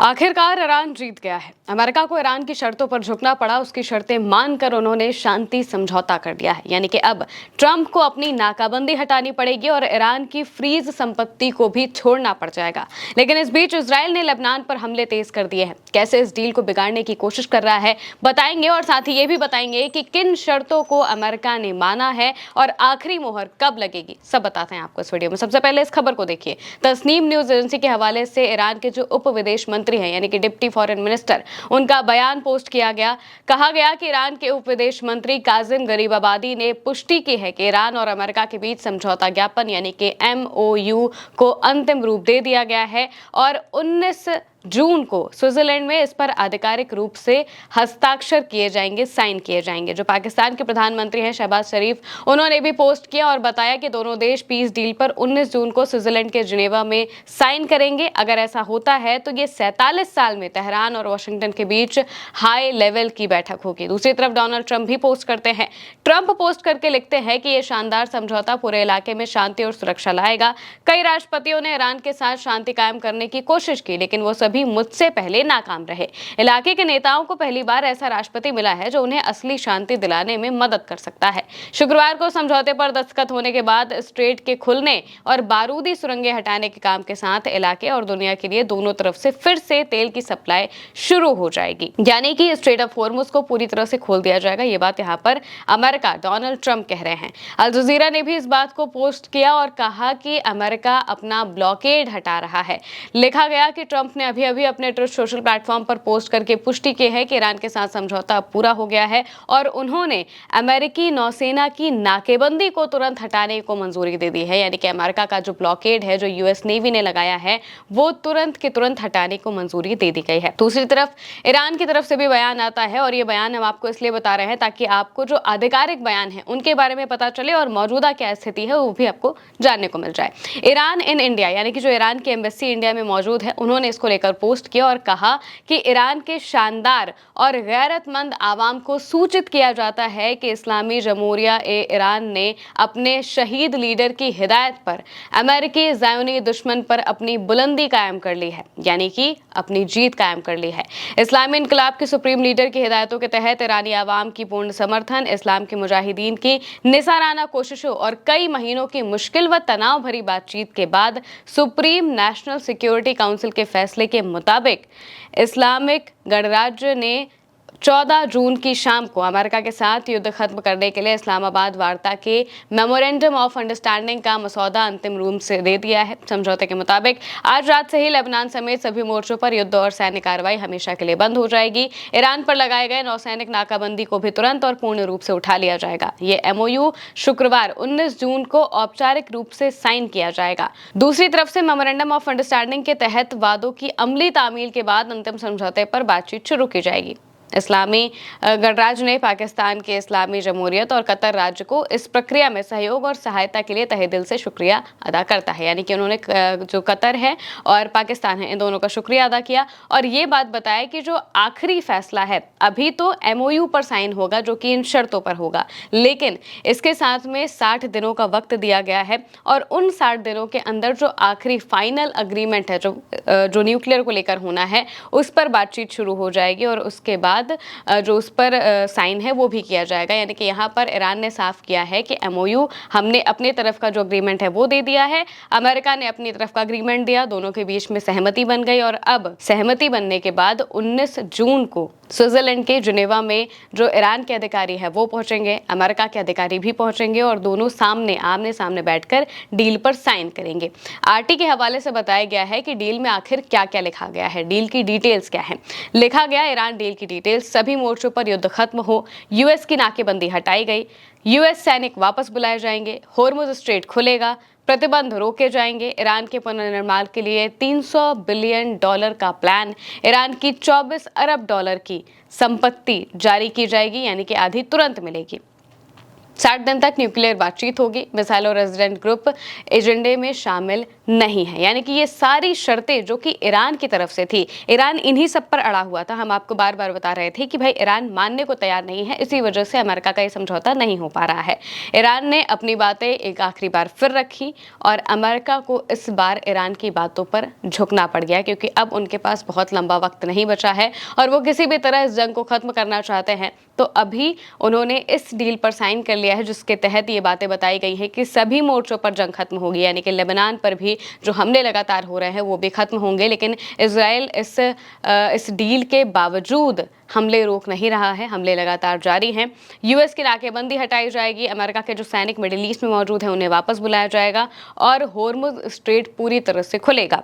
आखिरकार ईरान जीत गया है। अमेरिका को ईरान की शर्तों पर झुकना पड़ा। उसकी शर्तें मानकर उन्होंने शांति समझौता कर दिया है। यानी कि अब ट्रंप को अपनी नाकाबंदी हटानी पड़ेगी और ईरान की फ्रीज संपत्ति को भी छोड़ना पड़ जाएगा। लेकिन इस बीच इजराइल ने लेबनान पर हमले तेज कर दिए हैं। कैसे इस डील को बिगाड़ने की कोशिश कर रहा है बताएंगे, और साथ ही ये भी बताएंगे कि किन शर्तों को अमेरिका ने माना है और आखिरी मोहर कब लगेगी। सब बताते हैं आपको इस वीडियो में। सबसे पहले इस खबर को देखिए। तस्नीम न्यूज एजेंसी के हवाले से ईरान के जो उप विदेश मंत्री हैं, यानी कि डिप्टी फॉरेन मिनिस्टर, उनका बयान पोस्ट किया गया। कहा गया कि ईरान के उप विदेश मंत्री काजिम गरीबाबादी ने पुष्टि की है कि ईरान और अमेरिका के बीच समझौता ज्ञापन यानी कि MOU को अंतिम रूप दे दिया गया है और 19 जून को स्विट्जरलैंड में इस पर आधिकारिक रूप से हस्ताक्षर किए जाएंगे, साइन किए जाएंगे। जो पाकिस्तान के प्रधानमंत्री हैं शहबाज शरीफ, उन्होंने भी पोस्ट किया और बताया कि दोनों देश पीस डील पर 19 जून को स्विट्जरलैंड के जिनेवा में साइन करेंगे। अगर ऐसा होता है तो ये 47 साल में तेहरान और वाशिंगटन के बीच हाई लेवल की बैठक होगी। दूसरी तरफ डोनाल्ड ट्रंप भी पोस्ट करते हैं। ट्रंप पोस्ट करके लिखते हैं कि यह शानदार समझौता पूरे इलाके में शांति और सुरक्षा लाएगा। कई राष्ट्रपतियों ने ईरान के साथ शांति कायम करने की कोशिश की, लेकिन वो भी मुझसे पहले नाकाम रहे। इलाके के नेताओं को पहली बार ऐसा राष्ट्रपति मिला है जो उन्हें असली शांति दिलाने में मदद कर सकता है। शुक्रवार को समझौते पर दस्तखत होने के बाद स्ट्रेट के खुलने और बारूदी सुरंगें हटाने के काम के साथ इलाके और दुनिया के लिए दोनों तरफ से फिर से तेल की सप्लाई शुरू हो जाएगी। यानी कि स्ट्रेट ऑफ हॉर्मुज को पूरी तरह से खोल दिया जाएगा। ये बात यहाँ पर अमेरिका, डोनाल्ड ट्रंप कह रहे हैं। अल जजीरा ने भी इस बात को पोस्ट किया और कहा कि अमेरिका अपना ब्लॉकेड हटा रहा है। लिखा गया कि ट्रंप ने अभी अपने ट्रुथ सोशल प्लेटफॉर्म पर पोस्ट करके पुष्टि की है कि ईरान के साथ समझौता पूरा हो गया है और उन्होंने अमेरिकी नौसेना की नाकेबंदी को तुरंत हटाने को मंजूरी दे दी है। यानी कि अमेरिका का जो ब्लॉकेड है, जो यूएस नेवी ने लगाया है, वो तुरंत के तुरंत हटाने को मंजूरी दे दी गई है। दूसरी तरफ ईरान की तरफ से भी बयान आता है और ये बयान हम आपको इसलिए बता रहे हैं ताकि आपको जो आधिकारिक बयान है उनके बारे में पता चले और मौजूदा क्या स्थिति है वो भी आपको जानने को मिल जाए। ईरान इन इंडिया, यानी कि जो ईरान की एम्बेसी इंडिया में मौजूद है, उन्होंने इसको लेकर पोस्ट किया और कहा कि ईरान के शानदार और गैरतमंद आवाम को सूचित किया जाता है कि इस्लामी जमहूरिया ईरान ने अपने शहीद लीडर की हिदायत पर अमेरिकी ज़ायोनी दुश्मन पर अपनी बुलंदी कायम कर ली है, यानी कि अपनी जीत कायम कर ली है। इस्लामी इनकलाब के सुप्रीम लीडर की हिदायतों के तहत ईरानी आवाम की पूर्ण समर्थन, इस्लाम के मुजाहिदीन की निसाराना कोशिशों और कई महीनों की मुश्किल व तनाव भरी बातचीत के बाद सुप्रीम नेशनल सिक्योरिटी काउंसिल के फैसले के मुताबिक इस्लामिक गणराज्य ने 14 जून की शाम को अमेरिका के साथ युद्ध खत्म करने के लिए इस्लामाबाद वार्ता के मेमोरेंडम ऑफ अंडरस्टैंडिंग का मसौदा अंतिम रूप से दे दिया है। समझौते के मुताबिक आज रात से ही लेबनान समेत सभी मोर्चों पर युद्ध और सैन्य कार्रवाई हमेशा के लिए बंद हो जाएगी। ईरान पर लगाए गए नौसैनिक नाकाबंदी को भी तुरंत और पूर्ण रूप से उठा लिया जाएगा। ये MOU शुक्रवार 19 जून को औपचारिक रूप से साइन किया जाएगा। दूसरी तरफ से मेमोरेंडम ऑफ अंडरस्टैंडिंग के तहत वादों की अमली तामील के बाद अंतिम समझौते पर बातचीत शुरू की जाएगी। इस्लामी गणराज्य ने पाकिस्तान के इस्लामी जमहूरियत और कतर राज्य को इस प्रक्रिया में सहयोग और सहायता के लिए तहे दिल से शुक्रिया अदा करता है। यानी कि उन्होंने जो कतर है और पाकिस्तान है, इन दोनों का शुक्रिया अदा किया और ये बात बताया कि जो आखिरी फैसला है, अभी तो MOU पर साइन होगा जो कि इन शर्तों पर होगा, लेकिन इसके साथ में 60 दिनों का वक्त दिया गया है और उन 60 दिनों के अंदर जो आखिरी फाइनल अग्रीमेंट है, जो न्यूक्लियर को लेकर होना है, उस पर बातचीत शुरू हो जाएगी और उसके बाद जो उस पर साइन है वो भी किया जाएगा। यानी कि यहाँ पर ईरान ने साफ किया है कि MOU हमने अपने तरफ का जो अग्रीमेंट है वो दे दिया है, अमेरिका ने अपनी तरफ का अग्रीमेंट दिया, दोनों के बीच में सहमति बन गई और अब सहमति बनने के बाद 19 जून को स्विट्जरलैंड के जिनेवा में जो ईरान के अधिकारी है वो पहुंचेंगे, अमेरिका के अधिकारी भी पहुंचेंगे और दोनों आमने सामने बैठकर डील पर साइन करेंगे। RT के हवाले से बताया गया है कि डील में आखिर क्या क्या लिखा गया है, डील की डिटेल्स क्या है। लिखा गया ईरान डील की डिटेल्स: सभी मोर्चों पर युद्ध खत्म हो, यूएस की नाकेबंदी हटाई गई, यूएस सैनिक वापस बुलाए जाएंगे, हॉर्मुज स्ट्रेट खुलेगा, प्रतिबंध रोके जाएंगे, ईरान के पुनर्निर्माण के लिए $300 बिलियन का प्लान, ईरान की $24 अरब की संपत्ति जारी की जाएगी, यानी कि आधी तुरंत मिलेगी। 60 दिन तक न्यूक्लियर बातचीत होगी, मिसाइल और रेजिडेंट ग्रुप एजेंडे में शामिल नहीं है। यानी कि ये सारी शर्तें जो कि ईरान की तरफ से थी, ईरान इन्हीं सब पर अड़ा हुआ था। हम आपको बार बार बता रहे थे कि भाई ईरान मानने को तैयार नहीं है, इसी वजह से अमेरिका का ये समझौता नहीं हो पा रहा है। ईरान ने अपनी बातें एक आखिरी बार फिर रखी और अमेरिका को इस बार ईरान की बातों पर झुकना पड़ गया, क्योंकि अब उनके पास बहुत लंबा वक्त नहीं बचा है और वो किसी भी तरह इस जंग को खत्म करना चाहते हैं। तो अभी उन्होंने इस डील पर साइन कर लिया है, जिसके तहत ये बातें बताई गई है कि सभी मोर्चों पर जंग खत्म होगी। यानी कि लेबनान पर भी जो हमले लगातार हो रहे हैं वो भी खत्म होंगे, लेकिन इजराइल इस डील के बावजूद हमले रोक नहीं रहा है, हमले लगातार जारी हैं। यूएस की नाकेबंदी हटाई जाएगी, अमेरिका के जो सैनिक मिडिल ईस्ट में मौजूद हैं उन्हें वापस बुलाया जाएगा और होर्मुज स्ट्रेट पूरी तरह से खुलेगा।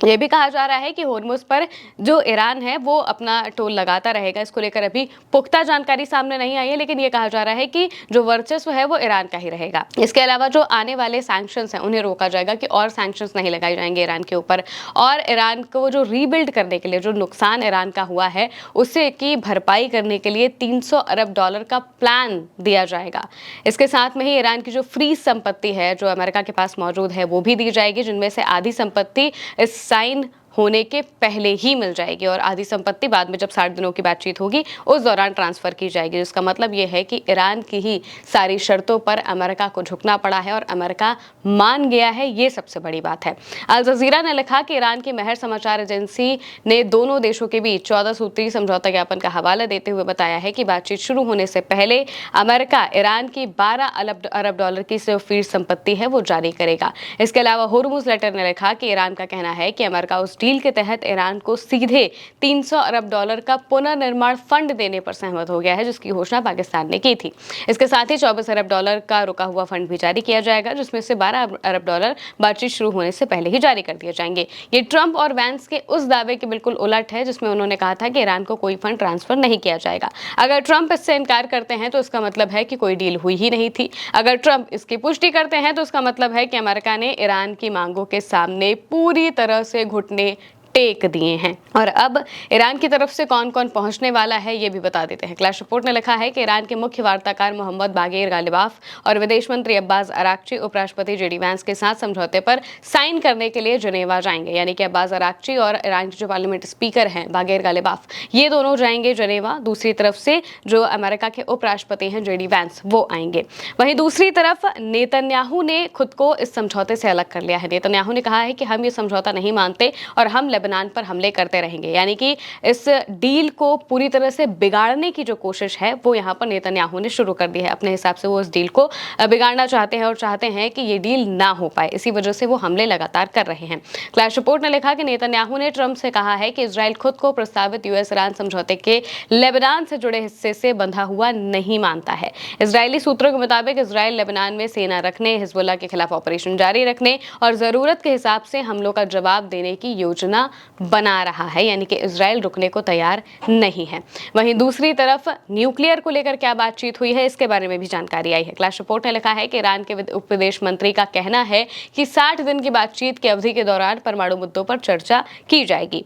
ये भी कहा जा रहा है कि होर्मुज पर जो ईरान है वो अपना टोल लगाता रहेगा। इसको लेकर अभी पुख्ता जानकारी सामने नहीं आई है, लेकिन ये कहा जा रहा है कि जो वर्चस्व है वो ईरान का ही रहेगा। इसके अलावा जो आने वाले सैंक्शंस हैं उन्हें रोका जाएगा कि और सैंक्शंस नहीं लगाए जाएंगे ईरान के ऊपर, और ईरान को जो रीबिल्ड करने के लिए जो नुकसान ईरान का हुआ है उसे की भरपाई करने के लिए $300 अरब का प्लान दिया जाएगा। इसके साथ में ही ईरान की जो फ्री संपत्ति है जो अमेरिका के पास मौजूद है वो भी दी जाएगी, जिनमें से आधी संपत्ति इस साइन होने के पहले ही मिल जाएगी और आधी संपत्ति बाद में जब 60 दिनों की बातचीत होगी उस दौरान ट्रांसफर की जाएगी। जिसका मतलब ये है कि ईरान की ही सारी शर्तों पर अमेरिका को झुकना पड़ा है और अमेरिका मान गया है, ये सबसे बड़ी बात है। अल जजीरा ने लिखा कि ईरान की महर समाचार एजेंसी ने दोनों देशों के बीच 14 सूत्री समझौता ज्ञापन का हवाला देते हुए बताया है कि बातचीत शुरू होने से पहले अमेरिका ईरान की $12 अरब की जो फ्री संपत्ति है वो जारी करेगा। इसके अलावा होर्मुज लेटर ने लिखा कि ईरान का कहना है कि अमेरिका उस डील के तहत ईरान को सीधे $300 अरब का पुनर्निर्माण फंड देने पर सहमत हो गया है, जिसकी घोषणा पाकिस्तान ने की थी। इसके साथ ही $24 अरब का रुका हुआ फंड भी जारी किया जाएगा, जिसमें से $12 अरब बातचीत शुरू होने से पहले ही जारी कर दिए जाएंगे। ये ट्रंप और वैंस के उस दावे के बिल्कुल उलट है जिसमें उन्होंने कहा था कि ईरान को कोई फंड ट्रांसफर नहीं किया जाएगा। अगर ट्रंप इससे इनकार करते हैं तो इसका मतलब है कि कोई डील हुई ही नहीं थी। अगर ट्रंप इसकी पुष्टि करते हैं तो इसका मतलब है कि अमेरिका ने ईरान की मांगों के सामने पूरी तरह से घुटने टेक दिए हैं। और अब ईरान की तरफ से कौन कौन पहुंचने वाला है ये भी बता देते हैं। क्लैश रिपोर्ट ने लिखा है कि ईरान के मुख्य वार्ताकार मोहम्मद बागेर गालिबाफ और विदेश मंत्री अब्बास अराक्ची उपराष्ट्रपति जेडी वैंस के साथ समझौते पर साइन करने के लिए जनेवा जाएंगे। यानी कि अब्बास अराक्ची और ईरान के जो पार्लियामेंट स्पीकर हैं बागेर गालिबाफ, ये दोनों जाएंगे जनेवा। दूसरी तरफ से जो अमेरिका के उपराष्ट्रपति हैं जेडी वैंस वो आएंगे। वहीं दूसरी तरफ नेतन्याहू ने खुद को इस समझौते से अलग कर लिया है। नेतन्याहू ने कहा है कि हम ये समझौता नहीं मानते और हम लेबनान पर हमले करते रहेंगे। यानी कि इस डील को पूरी तरह से बिगाड़ने की जो कोशिश है वो यहाँ पर नेतन्याहू ने शुरू कर दी है। अपने हिसाब से वो इस डील को बिगाड़ना चाहते हैं और चाहते हैं कि ये डील ना हो पाए, इसी वजह से वो हमले लगातार कर रहे हैं। क्लैश रिपोर्ट ने लिखा कि नेतन्याहू ने ट्रंप से कहा है कि इजराइल खुद को प्रस्तावित यूएस ईरान समझौते के लेबनान से जुड़े हिस्से से बंधा हुआ नहीं मानता है। इजरायली सूत्रों के मुताबिक इजराइल लेबनान में सेना रखने, हिजबुल्लाह के खिलाफ ऑपरेशन जारी रखने और जरूरत के हिसाब से हमलों का जवाब देने की योजना बना रहा है। यानी कि इजराइल रुकने को तैयार नहीं है। वहीं दूसरी तरफ न्यूक्लियर को लेकर क्या बातचीत हुई है इसके बारे में भी जानकारी आई है। क्लैश रिपोर्ट ने लिखा है कि ईरान के उप विदेश मंत्री का कहना है कि 60 दिन की बातचीत की अवधि के दौरान परमाणु मुद्दों पर चर्चा की जाएगी।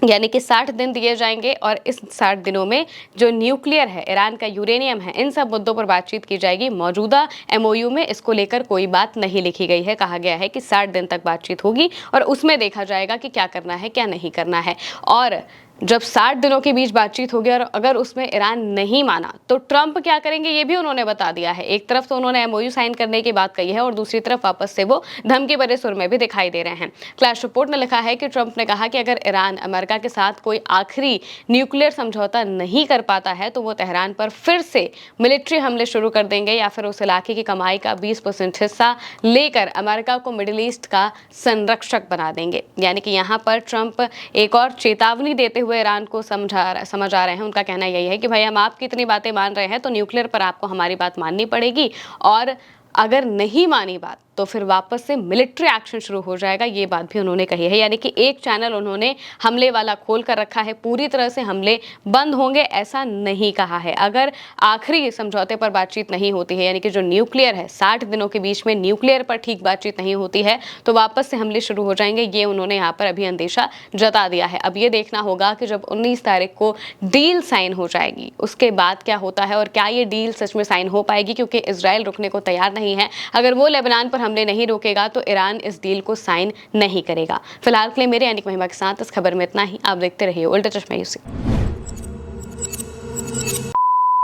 यानी कि 60 दिन दिए जाएंगे और इस 60 दिनों में जो न्यूक्लियर है, ईरान का यूरेनियम है, इन सब मुद्दों पर बातचीत की जाएगी। मौजूदा एमओयू में इसको लेकर कोई बात नहीं लिखी गई है। कहा गया है कि 60 दिन तक बातचीत होगी और उसमें देखा जाएगा कि क्या करना है क्या नहीं करना है। और जब 60 दिनों के बीच बातचीत होगी और अगर उसमें ईरान नहीं माना तो ट्रंप क्या करेंगे ये भी उन्होंने बता दिया है। एक तरफ तो उन्होंने एमओयू साइन करने की बात कही है और दूसरी तरफ वापस से वो धमकी भरे सुर में भी दिखाई दे रहे हैं। क्लैश रिपोर्ट ने लिखा है कि ट्रंप ने कहा कि अगर ईरान अमेरिका के साथ कोई आखिरी न्यूक्लियर समझौता नहीं कर पाता है तो वो तेहरान पर फिर से मिलिट्री हमले शुरू कर देंगे या फिर उस इलाके की कमाई का 20% हिस्सा लेकर अमेरिका को मिडिल ईस्ट का संरक्षक बना देंगे। यानी कि यहाँ पर ट्रंप एक और चेतावनी देते हुए ईरान को समझ आ रहे हैं। उनका कहना यही है कि भाई हम आपकी इतनी बातें मान रहे हैं तो न्यूक्लियर पर आपको हमारी बात माननी पड़ेगी, और अगर नहीं मानी बात तो फिर वापस से मिलिट्री एक्शन शुरू हो जाएगा। ये बात भी उन्होंने कही है। यानी कि एक चैनल उन्होंने हमले वाला खोल कर रखा है, पूरी तरह से हमले बंद होंगे ऐसा नहीं कहा है। अगर आखिरी समझौते पर बातचीत नहीं होती है, यानी कि जो न्यूक्लियर है 60 दिनों के बीच में न्यूक्लियर पर ठीक बातचीत नहीं होती है तो वापस से हमले शुरू हो जाएंगे। ये उन्होंने यहाँ पर अभी अंदेशा जता दिया है। अब ये देखना होगा कि जब 19 तारीख को डील साइन हो जाएगी उसके बाद क्या होता है और क्या ये डील सच में साइन हो पाएगी, क्योंकि इजराइल रुकने को तैयार नहीं है। अगर वो लेबनान पर हमले नहीं रोकेगा तो ईरान इस डील को साइन नहीं करेगा। फिलहाल के लिए मेरे यानी कि महिमा के साथ इस खबर में इतना ही। आप देखते रहिए उल्टा चश्मा यूसी।